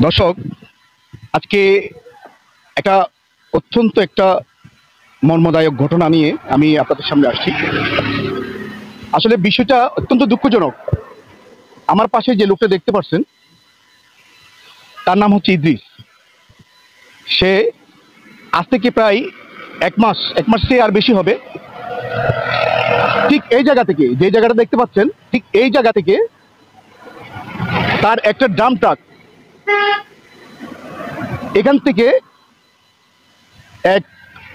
দর্শক, আজকে একটা একটা মর্মদায়ক ঘটনা নিয়ে আমি আপনাদের সামনে আসছি। আসলে বিষয়টা অত্যন্ত দুঃখজনক। আমার পাশে যে লোকটা দেখতে পাচ্ছেন, তার নাম হচ্ছে ইদ্রিস। সে আজ থেকে প্রায় এক মাস চেয়ে আর বেশি হবে, ঠিক এই জায়গা থেকে, যে জায়গাটা দেখতে পাচ্ছেন, ঠিক এই জায়গা থেকে তার একটা ড্রাম ট্রাক এখান থেকে এক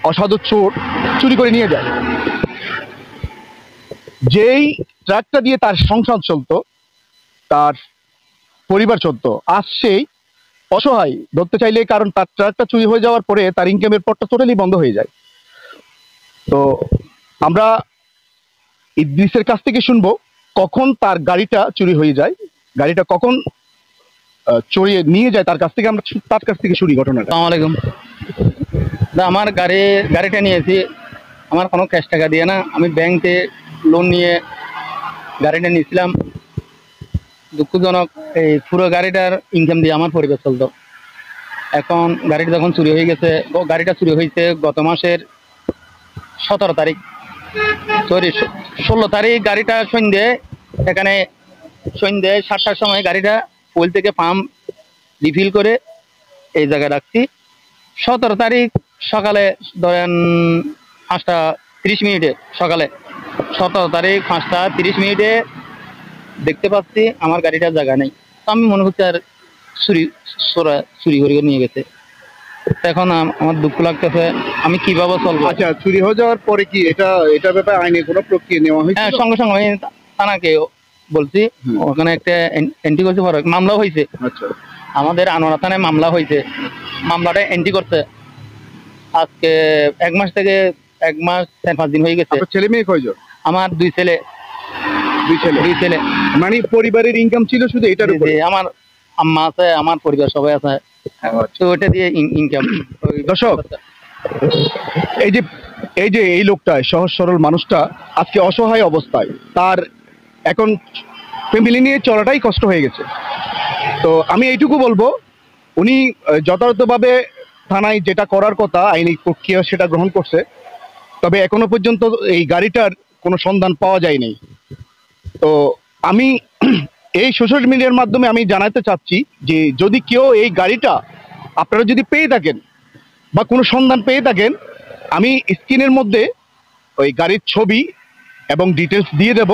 অসাধু চোর চুরি করে নিয়ে যায়। যেই ট্রাকটা দিয়ে তার সংসার চলতো, তার পরিবার চলতো, আজ সেই অসহায় ধরতে চাইলে, কারণ তার ট্রাকটা চুরি হয়ে যাওয়ার পরে তার ইনকামের পথটা টোটালি বন্ধ হয়ে যায়। তো আমরা ইদ্রিসের কাছ থেকে শুনবো কখন তার গাড়িটা চুরি হয়ে যায়, গাড়িটা কখন চুরিয়ে নিয়ে যায় তার কাছ থেকে। আমরা তার কাছ থেকে শুনি ঘটনাটা। আসসালামু আলাইকুম। আমার গাড়িটা নিয়েছি, আমার কোনো ক্যাশ টাকা দিয়ে না, আমি ব্যাংকে লোন নিয়ে গাড়িটা নিয়েছিলাম। দুঃখজনক, এই পুরো গাড়িটার ইনকাম দিয়ে আমার পরিবার চলতো। এখন গাড়িটা যখন চুরি হয়ে গেছে, গাড়িটা চুরি হয়েছে গত মাসের 17 তারিখ, সরি 16 তারিখ। গাড়িটা সন্ধ্যে 7টার সময় গাড়িটা ওইল থেকে পাম্প রিফিল করে এই জায়গায় রাখছি। 17 তারিখ সকালে, ধরেন 5টা 30 মিনিটে, সকালে 17 তারিখ 5টা 30 মিনিটে দেখতে পাচ্ছি আমার গাড়িটার জায়গা নেই। তো আমি মনে করছি আর চুরি করে নিয়ে গেছে। এখন আমার দুঃখ লাগতেছে, আমি কিভাবে চলবো। আচ্ছা, চুরি হয়ে যাওয়ার পরে কি এটা ব্যাপারে আইনে কোনো প্রক্রিয়া নেওয়া হয়েছে? হ্যাঁ, সঙ্গে সঙ্গে আমি থানাকে বলছি, ওখানে একটা এন্ট্রি করছে, মামলা হয়েছে। আচ্ছা, আমাদের আনোয়ারা থানায় মামলা হয়েছে, মামলাটা এন্ট্রি করতে আজকে 1 মাস 4-5 দিন হয়ে গেছে। ছেলে মেয়ে কয়জন? আমার দুই ছেলে। দুই ছেলে। মানে পরিবারের ইনকাম ছিল শুধু এটার উপরে? আমার আম্মা আছে, আমার পরিবার সবাই আছে, তো ওইটা দিয়ে ইনকাম। দর্শক, এই যে এই লোকটা, সহজ সরল মানুষটা আজকে অসহায় অবস্থায়, তার এখন ফ্যামিলি নিয়ে চলাটাই কষ্ট হয়ে গেছে। তো আমি এইটুকু বলবো, উনি যথাযথভাবে থানায় যেটা করার কথা আইনি প্রক্রিয়া সেটা গ্রহণ করছে, তবে এখনো পর্যন্ত এই গাড়িটার কোনো সন্ধান পাওয়া যায়নি। তো আমি এই সোশ্যাল মিডিয়ার মাধ্যমে আমি জানাতে চাচ্ছি যে যদি কেউ এই গাড়িটা আপনারা যদি পেয়ে থাকেন বা কোনো সন্ধান পেয়ে থাকেন, আমি স্ক্রিনের মধ্যে ওই গাড়ির ছবি এবং ডিটেলস দিয়ে দেব।